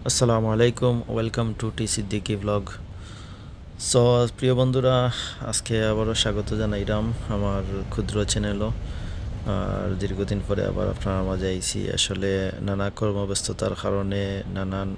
আসসালামু আলাইকুম, welcome to T Siddiqui blog. So প্রিয় বন্ধুরা, আজকে আবারও স্বাগত জানাইলাম আমার ক্ষুদ্র চ্যানেলও। আর দীর্ঘদিন পরে আবার আপনার মাঝে আইছি। আসলে নানা কর্মব্যস্ততার কারণে, নানান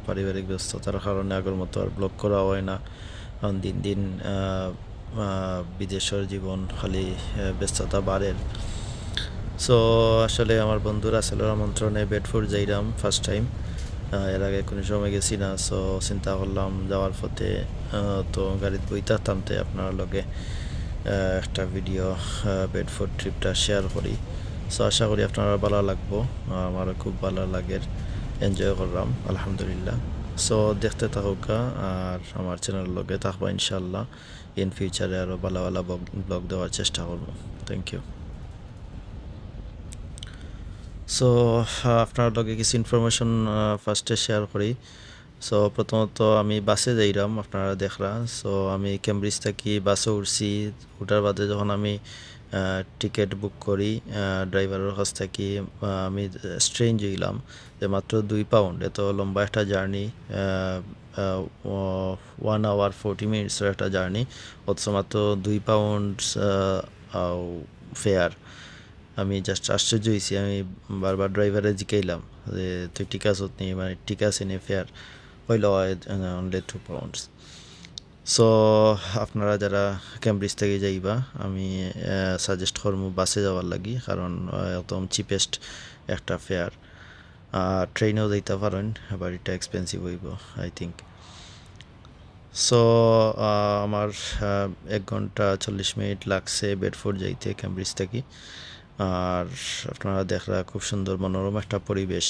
পারিবারিক ব্যস্ততার কারণে আগের মতো আর ব্লগ করা হয় না। কারণ দিন দিন বিদেশের জীবন খালি ব্যস্ততা বাড়ে। সো আসলে আমার বন্ধুরা ছেলের আমন্ত্রণে বেডফোর্ড যাইলাম ফার্স্ট টাইম। এর আগে কোনো সময় গেছি না, সো চিন্তা করলাম যাওয়ার পথে তো গাড়িতে বইতে থামতে আপনার লগে একটা ভিডিও বেডফোর্ড ট্রিপটা শেয়ার করি। সো আশা করি আপনারা ভালো লাগবো। আমারও খুব ভালো লাগে, এনজয় করলাম আলহামদুলিল্লাহ। সো দেখতে থাকুকা আর আমার চ্যানেলের লগে থাকবো ইনশাল্লাহ। ইন ফিউচারে আরও ভালো ভালো ব্লগ দেওয়ার চেষ্টা করবো। Thank you. সো আপনার লগে কিছু ইনফরমেশন ফার্স্টে শেয়ার করি। সো প্রথমত আমি বাসে যাইলাম, আপনারা দেখরা। সো আমি ক্যামব্রিজ থেকে বাসে উঠছি। উঠার বাদে যখন আমি টিকিট বুক করি ড্রাইভারের কাছ থেকে, আমি স্ট্রেঞ্জ হইলাম যে মাত্র 2 পাউন্ড, এত লম্বা একটা জার্নি, 1 hour 40 minutes একটা জার্নি, অথচ মাত্র 2 পাউন্ড ফেয়ার। আমি জাস্ট আশ্চর্য হয়েছি। আমি বারবার ড্রাইভারে জিকাইলাম যে তুই ঠিক আছো নি, মানে ঠিক আছে নি ফেয়ার হইল অনলি 2 পাউন্ডস। সো আপনারা যারা ক্যামব্রিজ থেকে যাইবা, আমি সাজেস্ট করবো বাসে যাওয়ার লাগি, কারণ একদম চিপেস্ট একটা ফেয়ার। ট্রেনেও যাইতে পারেন, আবার এটা এক্সপেন্সিভ হইব আই থিঙ্ক। সো আমার 1 ঘন্টা 40 মিনিট লাগছে বেডফোর্ড যাইতে ক্যামব্রিজ থেকে। আর আপনারা দেখরা খুব সুন্দর মনোরম একটা পরিবেশ।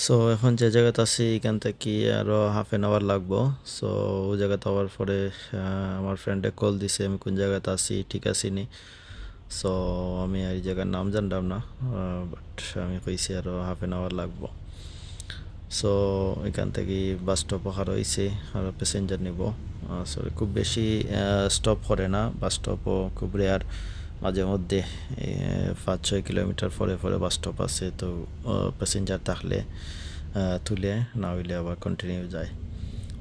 সো এখন যে জায়গাতে আছি এখান থেকে আরও হাফ-এন-আওয়ার লাগবো। সো ওই জায়গাতে হওয়ার পরে আমার ফ্রেন্ডে কল দিছে আমি কোন জায়গাতে আছি, ঠিক আছি নি। সো আমি আর এই জায়গার নাম জানলাম না, বাট আমি কইছি আরও হাফ-এন-আওয়ার লাগবো। সো এখান থেকে বাস স্টপ ওখানে রয়েছে, আর প্যাসেঞ্জার নিব। সো খুব বেশি স্টপ করে না, বাস স্টপও খুব রেয়ার। মাঝে মধ্যে 5-6 কিলোমিটার পরে পরে বাস স্টপ আছে, তো প্যাসেঞ্জার থাকলে তুলে, না হইলে আবার কন্টিনিউ যায়।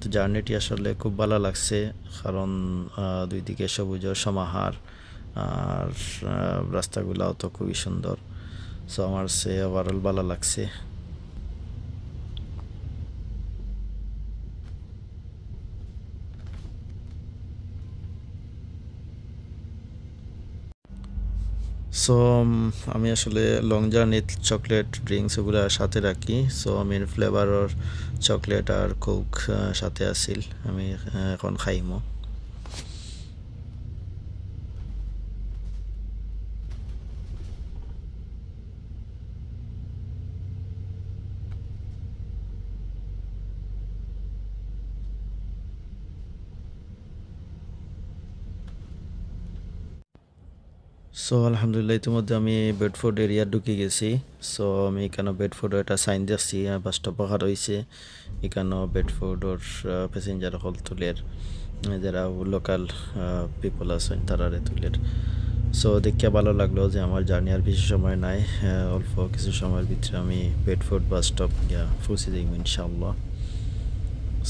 তো জার্নিটি আসলে খুব ভালো লাগছে, কারণ দুই দিকে সবুজের সমাহার, আর রাস্তাগুলাও তো খুবই সুন্দর। সো আমার সে ওভারঅল ভালো লাগছে। সো আমি আসলে লং জার্নি চকলেট ড্রিঙ্কস ওগুলো সাথে রাখি। সো আমি ফ্লেভারের চকলেট আর কোক সাথে আসিল, আমি এখন খাইমো। সো আলহামদুলিল্লাহ ইতিমধ্যে আমি বেডফোর্ড এরিয়া ঢুকে গেছি। সো আমি এখানে বেডফোর্ড একটা সাইন দেখছি, বাস স্টপ পাখা রয়েছে এখানেও বেডফোর্ডর প্যাসেঞ্জার হল তুলের, যারা লোকাল পিপল আছেন তারারে তুলের। সো দেখে ভালো লাগলো যে আমার জার্নি আর বেশি সময় নাই, অল্প কিছু সময়ের ভিতরে আমি বেডফোর্ড বাস স্টপ গিয়া পৌঁছে যাইব ইনশাআল্লাহ।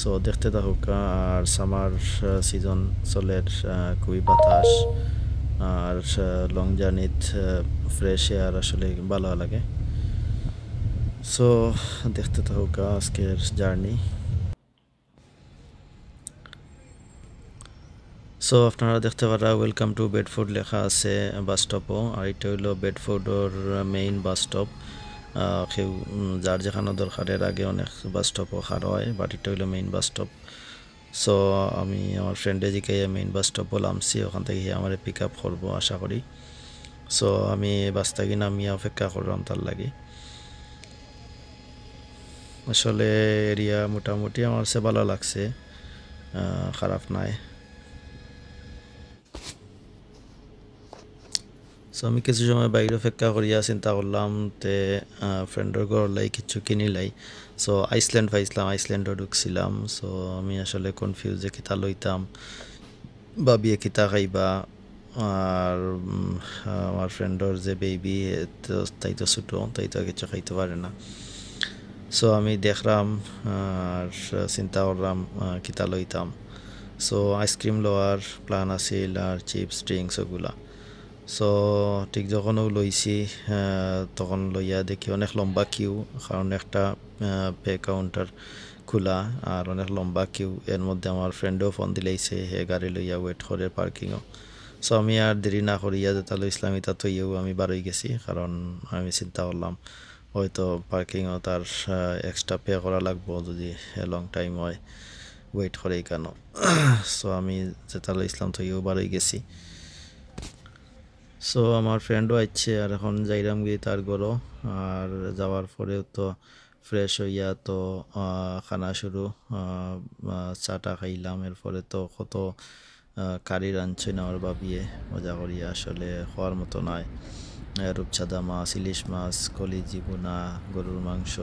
সো দেখতে থাকুক। আর সামার সিজন চলের, খুবই বাতাস, আর লং জার্নিত ফ্রেশ এয়ার আসলে ভালো লাগে। সো দেখতে থাকুক আজকের জার্নি। সো আপনারা দেখতে পারা ওয়েলকাম টু বেডফোর্ড লেখা আছে বাস স্টপও, আর এটা হইলো বেডফোর্ডর মেইন বাস স্টপ। কেউ যার যেখানে দরকার এর আগে অনেক বাস স্টপও খাড়া হয় বাট এটা হইলো মেইন বাস স্টপ। সো আমি আমার ফ্রেন্ডে জিকে মেইন বাস স্টপ বলামছি, ওখান থেকে আমার পিক আপ করবো আশা করি। সো আমি বাস থেকে নামিয়ে অপেক্ষা করলাম তার লাগে। আসলে এরিয়া মোটামুটি আমার সে ভালো লাগছে, খারাপ নাই। সো আমি কিছু সময় বাইরে অপেক্ষা করিয়া চিন্তা করলাম তে ফ্রেন্ডের ঘর লাই কিছু কিনিলাই। সো আইসল্যান্ড পাইছিলাম, আইসল্যান্ডও ঢুকছিলাম। সো আমি আসলে কনফিউজ যে কিতা লইতাম বা বিয়ে কিতা খাইবা। আর আমার ফ্রেন্ডর যে বেবি তাই তো ছোটো, তাই তো কিছু খাইতে পারে না। সো আমি দেখলাম আর চিন্তা করলাম কিতা লইতাম। সো আইসক্রিম লওয়ার প্ল্যান আছিল আর চিপস ড্রিঙ্কস ওগুলা। সো ঠিক যখন লইছি তখন লইয়া দেখি অনেক লম্বা কিউ, কারণ একটা পে কাউন্টার খোলা আর অনেক লম্বা কিউ। এর মধ্যে আমার ফ্রেন্ডও ফোন দিলাইছে, হে গাড়ি লইয়া ওয়েট করে পার্কিংও। সো আমি আর দেরি না করিয়া যেটা লইছিলাম এটা তৈও আমি বারোই গেছি, কারণ আমি চিন্তা করলাম হয়তো পার্কিংও তার এক্সট্রা পে করা লাগবো যদি লং টাইম হয় ওয়েট করে কেন। সো আমি যেটা লইছিলাম তৈও বারোই গেছি। সো আমার ফ্রেন্ডও আসছে আর এখন যাইরাম গিয়ে তার ঘরও। আর যাওয়ার পরেও তো ফ্রেশ হইয়া তো খানা শুরু, চাটা খাইলাম। এরপরে তো কত কারি রাঁধছে না ওর বাবিয়ে, মজা করিয়া, আসলে খাওয়ার মতো নয়। রূপচাঁদা মাছ, ইলিশ মাছ, কলিজি ভুনা, গরুর মাংস,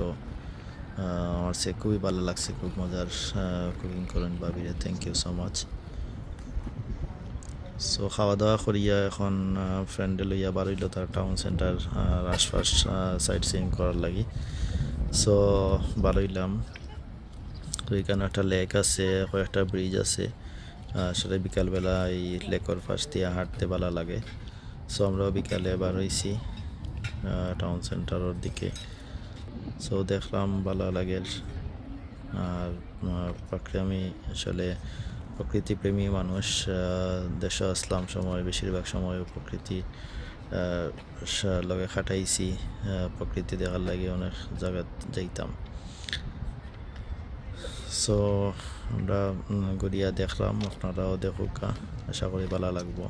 আমার সে খুবই ভালো লাগছে। খুব মজার কুকিং করেন বাবিরে, thank you so much. So খাওয়া দাওয়া করিয়া এখন ফ্রেন্ডে লইয়া বারইল তার টাউন সেন্টার আশপাশ সাইট সিইং করার লাগি। সো বারইলাম। তো এখানে একটা লেক আছে, কয়েকটা ব্রিজ আছে। আসলে বিকালবেলা এই লেকের পাশ দিয়ে হাঁটতে ভালো লাগে। সো আমরাও বিকালে বারইছি টাউন সেন্টারের দিকে। সো দেখলাম ভালো লাগে। আর আমি আসলে প্রকৃতিপ্রেমী মানুষ, দেশে আসলাম সময় বেশিরভাগ সময় প্রকৃতি লগে খাটাইছি, প্রকৃতি দেখার লাগে অনেক জায়গা যাইতাম। সো আমরা ঘুরিয়া দেখলাম, আপনারাও দেখুক, আশা করি ভালো লাগবো।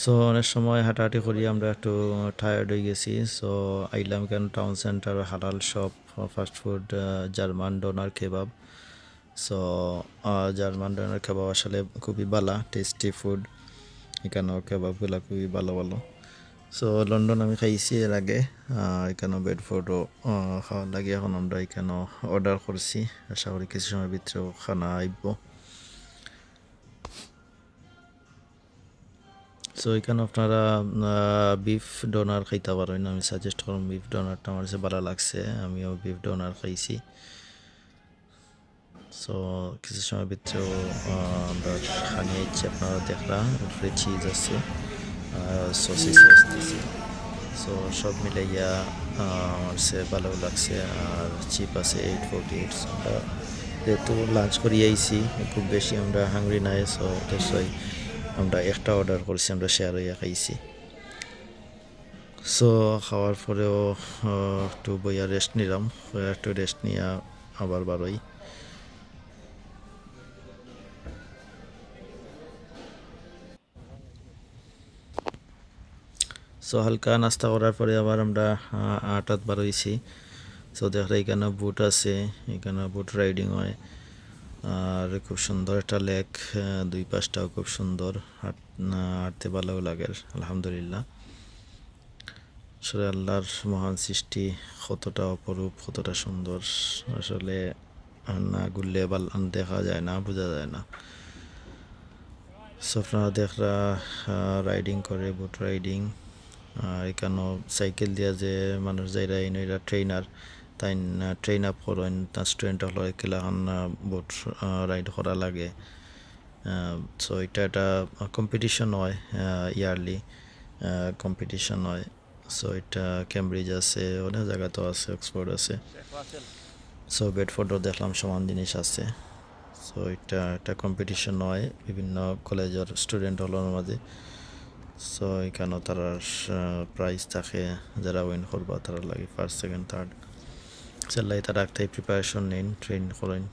সো অনেক সময় হাঁটাহাঁটি করি, আমরা একটু টায়ার্ড হয়ে গেছি। সো আইলাম কেন টাউন সেন্টার হালাল shop fast food, German doner kebab. So German doner kebab আসলে খুবই ভালো, টেস্টি ফুড। এখানেও কেবাবগুলো খুবই ভালো ভালো। সো লন্ডন আমি খাইছি এর আগে, এখানেও বেডফোর্ডও খাওয়ার লাগে। এখন আমরা এখানেও অর্ডার করছি, আশা করি কিছু সময়ের ভিতরেও খানা আইব। সো এখানে আপনারা বিফ ডোনার খাইতে পারেন, আমি সাজেস্ট করুন। বিফ ডোনারটা আমার কাছে ভালো লাগছে, আমিও বিফ ডোনার খাইছি। সো কিছু সময় ভিতরেও আমরা খানিয়ে ইচ্ছে, আপনারা দেখলাম উপরে চিজ আছে, সসিস আসতেছে। সো সব মিলাইয়া আমার কাছে ভালো লাগছে। আর চিপ আছে 848। আমরা যেহেতু লাঞ্চ করি আইছি, খুব বেশি আমরা হাংরি নাই। সো অবশ্যই আমরা একটা অর্ডার করছি, আমরা শেয়ার হইয়া খাইছি। সো খাওয়ার পরেও একটু বইয়া রেস্ট নিলাম, একটু রেস্ট নিয়ে আবার বারোই। সো হালকা নাস্তা করার পরে আবার আমরা 8 বার হয়েছি। সো দেখলে এখানে বুট আছে, এখানে বুট রাইডিং হয়। আর খুব সুন্দর একটা লেক, দুই পাশটাও খুব সুন্দর, হাঁটতে ভালো লাগে আলহামদুলিল্লাহ। আসলে আল্লাহর মহান সৃষ্টি কতটা অপরূপ, কতটা সুন্দর, আসলে না ঘুরলে দেখা যায় না, বোঝা যায় না। সো আপনারা দেখরা রাইডিং করে, বুট রাইডিং। আর এখানেও সাইকেল দিয়া যে মানুষ যাইরা এরা ট্রেনার, তাই ট্রেন আপ করেন, তার স্টুডেন্ট হলো এখান বোট রাইড করা লাগে। সো এটা একটা কম্পিটিশন হয়, ইয়ারলি কম্পিটিশন হয়। সো এটা ক্যামব্রিজ আছে, অনেক জায়গাতেও আছে, অক্সফোর্ড আছে। সো বেডফোর্ডও দেখলাম সমান জিনিস আছে। সো এটা একটা কম্পিটিশন হয় বিভিন্ন কলেজের স্টুডেন্ট হলোর মাঝে। সো এখানেও তারা প্রাইজ থাকে, যারা উইন করবা তারা লাগে ফার্স্ট সেকেন্ড থার্ড। সেলাই তারা একটাই প্রিপারেশন নেন, ট্রেন করেন।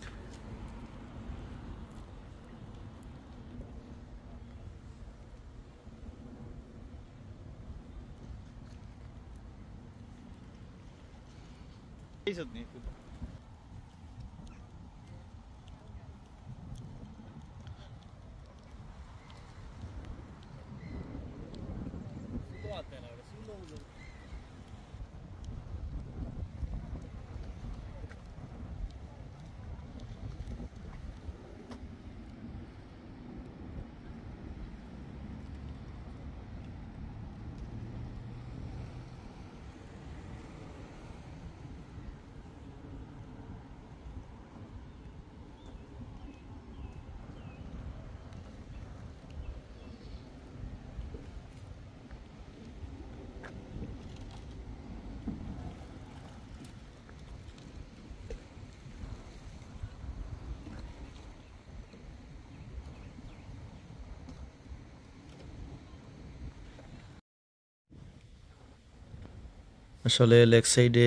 আসলে লেক সাইডে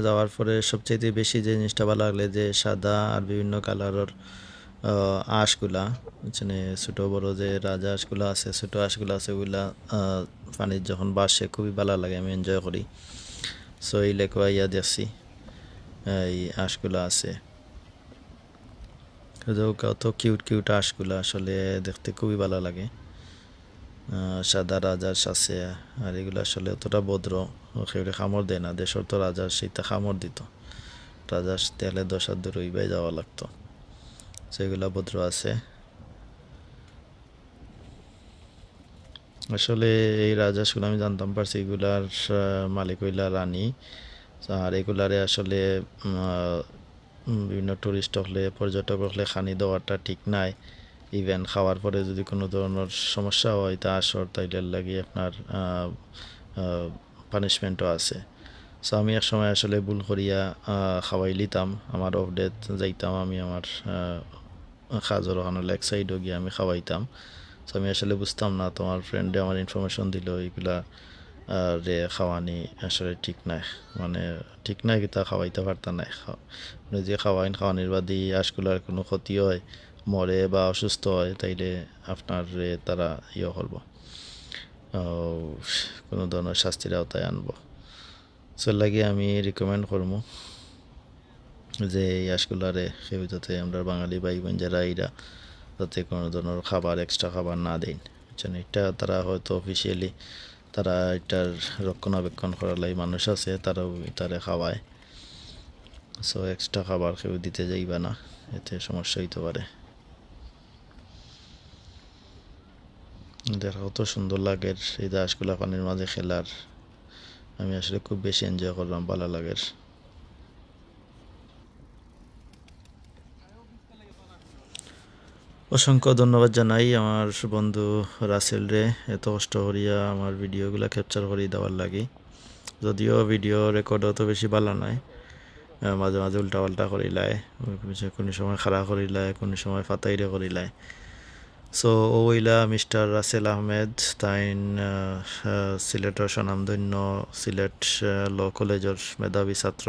যাওয়ার পরে সবচেয়ে বেশি যে জিনিসটা ভালো লাগলে যে সাদা আর বিভিন্ন কালারের আঁশগুলা, মানে ছোটো বড়ো যে রাজা আঁশগুলো আছে, ছোটো আঁশগুলো আছে, ওইগুলা পানির যখন বাসে খুবই ভালো লাগে, আমি এনজয় করি। সো এই লেক ইয়া দেখছি এই আঁশগুলো আছে, কত কিউট কিউট আঁশগুলো, আসলে দেখতে খুবই ভালো লাগে। সাদা রাজাস আছে, আর এগুলো আসলে অতটা ভদ্র, কেউ খামড় দেয় না। দেশের তো রাজার সেইটা খামড় দিত, রাজাস তেলে 10 হাত দূর ওইবাই যাওয়া লাগতো। সেগুলা ভদ্র আছে। আসলে এই রাজাসগুলো আমি জানতাম পারছি, এগুলার মালিক হইলা রানী। আর এগুলারে আসলে বিভিন্ন টুরিস্ট হলে, পর্যটক হলে খানি দেওয়াটা ঠিক নাই। ইভেন খাওয়ার পরে যদি কোনো ধরনের সমস্যা হয় তা আসর, তাইলে লাগে আপনার পানিশমেন্টও আছে। সো আমি এক সময় আসলে ভুল করিয়া খাওয়াই লিতাম, আমার অফ ডেট যাইতাম, আমি আমার খাজর ওখানে লেক সাইডও গিয়ে আমি খাওয়াইতাম। সো আমি আসলে বুঝতাম না, তোমার ফ্রেন্ডে আমার ইনফরমেশন দিল এইগুলা রে খাওয়ানি আসলে ঠিক নাই, মানে ঠিক নাই, কি তা খাওয়াইতে পারতা নাই। যে খাওয়ানির বাদে আঁশগুলার কোনো ক্ষতি হয়, মরে বা অসুস্থ হয়, তাইলে আপনার তারা করবো, কোনো ধরনের শাস্তির আওতায় আনবো। সো লাগে আমি রিকমেন্ড করবো যে এই আঁশগুলারে কেউ যাতে আমরা বাঙালি ভাই বোন যারা এরা যাতে কোনো ধরনের খাবার, এক্সট্রা খাবার না দেন, বুঝছেন। এটা তারা হয়তো অফিসিয়ালি তারা এটার রক্ষণাবেক্ষণ করার লাই মানুষ আছে, তারাও এটারে খাওয়ায়। সো এক্সট্রা খাবার কেউ দিতে যাইবা না, এতে সমস্যা হইতে পারে। দেখা কত সুন্দর লাগে এই দাসগুলা পানির মাঝে খেলার, আমি আসলে খুব বেশি এনজয় করলাম, ভালো লাগে। অসংখ্য ধন্যবাদ জানাই আমার বন্ধু রাসেল রে, এত কষ্ট করিয়া আমার ভিডিওগুলো ক্যাপচার করি দেওয়ার লাগি। যদিও ভিডিও রেকর্ড অত বেশি ভালো নয়, মাঝে মাঝে উল্টা পাল্টা করিলায়, কোনো সময় খাড়া করিলায়, কোনো সময় ফাতাইরে করিলায়। সো ওইলা মিস্টার রাসেল আহমেদ, তাইন সিলেটের স্বনামধন্য সিলেট ল কলেজের মেধাবী ছাত্র।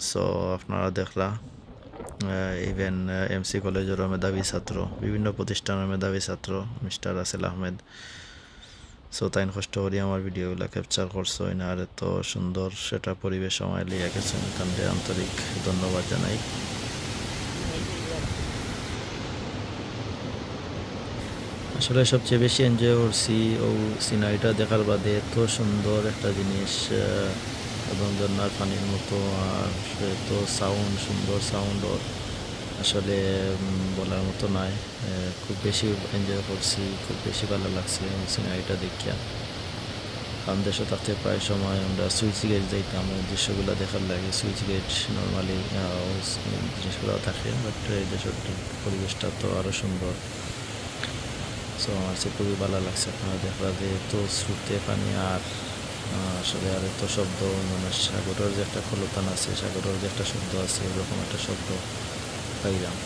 সো আপনারা দেখলা, ইভেন এমসি কলেজেরও মেধাবী ছাত্র, বিভিন্ন প্রতিষ্ঠানের মেধাবী ছাত্র মিস্টার রাসেল আহমেদ। সো তাই কষ্ট করি আমার ভিডিওগুলো ক্যাপচার করছো না, আর এত সুন্দর সেটা পরিবেশ সময় লিয়ে গেছেন, তাদের আন্তরিক ধন্যবাদ জানাই। আসলে সবচেয়ে বেশি এনজয় করছি ও সিনারিটা দেখার বাদে, এত সুন্দর একটা জিনিস এবং ঝর্নার পানির মতো, আর এত সাউন্ড, সুন্দর সাউন্ড ওর আসলে বলার মতো নয়। খুব বেশি এনজয় করছি, খুব বেশি ভালো লাগছে সিনারিটা দেখিয়া। কারণ দেশে থাকতে প্রায় সময় আমরা সুইচ গেট যাইতাম ওই দৃশ্যগুলো দেখার লাগে। সুইচ গেট নর্মালি জিনিসগুলো থাকে, বাট এই দেশের পরিবেশটা তো আরও সুন্দর। সো আমার কাছে খুবই ভালো লাগছে। আপনারা দেখরা যে এত স্রোতে পানি, আর আসলে আর এত শব্দ, মানে সাগরের যে একটা খলতান আছে, সাগরের যে একটা শব্দ আছে, ওরকম একটা শব্দ পাইলাম।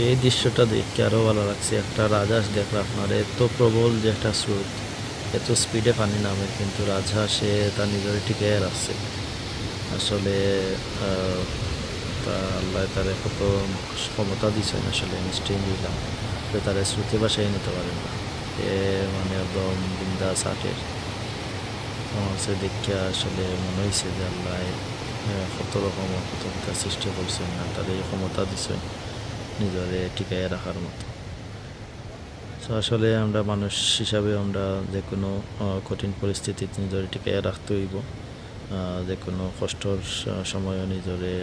এই দৃশ্যটা দেখতে আরও ভালো লাগছে। একটা রাজহাঁস দেখলাম আপনার, এত প্রবল যে একটা স্রোত, এত স্পিডে পানি নামে, কিন্তু রাজহাঁসে তার নিজের টিকে রাখছে। আসলে তা আল্লাহ তার কত ক্ষমতা দিচ্ছেন, আসলে নিশ্চয়ই দিলাম যে তার শ্রুতি বাসায় নিতে পারেন না। এ মানে একদম বিন্দাস আটের। আমার সে দেখিয়া আসলে মনে হয়েছে যে আল্লাহ কত রকম কত সৃষ্টি করছেন না, তার এই ক্ষমতা দিচ্ছেন নিজেরে টিকাইয়া রাখার মতো। তো আসলে আমরা মানুষ হিসাবে আমরা যে কোনো কঠিন পরিস্থিতিতে নিজেরে টিকাইয়া রাখতে হইব। যে কোনো কষ্টর সময়ও নিজেরে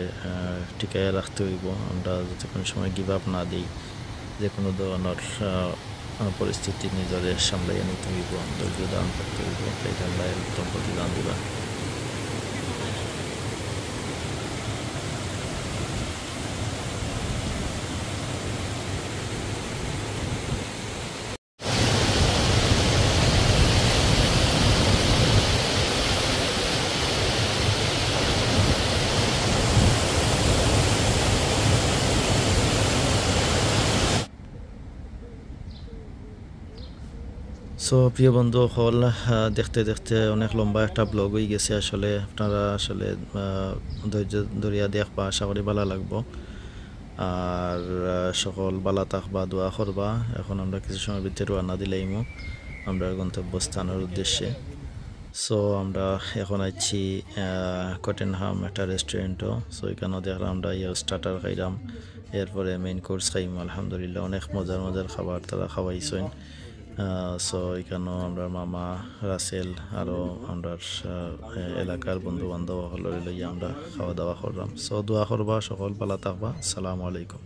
টিকাইয়া রাখতে হইব। আমরা যাতে কোনো সময় গিভ আপ না দিই, যে কোনো ধরনের পরিস্থিতি নিজেরে সামলাইয়া নিতে হইব, ধৈর্য ধারণ করতে হইব, তাইলে আল্লাহ উত্তম প্রতিদান দিবা। সো প্রিয় বন্ধু হল, দেখতে দেখতে অনেক লম্বা একটা ব্লগ হয়ে গেছে। আসলে আপনারা আসলে ধৈর্য ধরিয়া দেখবা, আশা করি ভালো লাগবো। আর সকল বালা থাকবা, দোয়া করবা। এখন আমরা কিছু সময় ভিতরে রওনা দিলাইমু আমরা গন্তব্যস্থানের উদ্দেশ্যে। সো আমরা এখন আইছি কটেনহাম একটা রেস্টুরেন্টও। সো এখানেও দেখলাম আমরা স্টার্টার খাইলাম, এরপরে মেইন কোর্স খাইম। আলহামদুলিল্লাহ অনেক মজার মজার খাবার তারা খাওয়াইছেন। সো এখানেও আমরা মামা, রাসেল, আরও আমরা এলাকার বন্ধু বান্ধব হল লইয়া আমরা খাওয়া দাওয়া করলাম। সো দোয়া করবা, সকল ভালো থাকবা। আসসালামু আলাইকুম।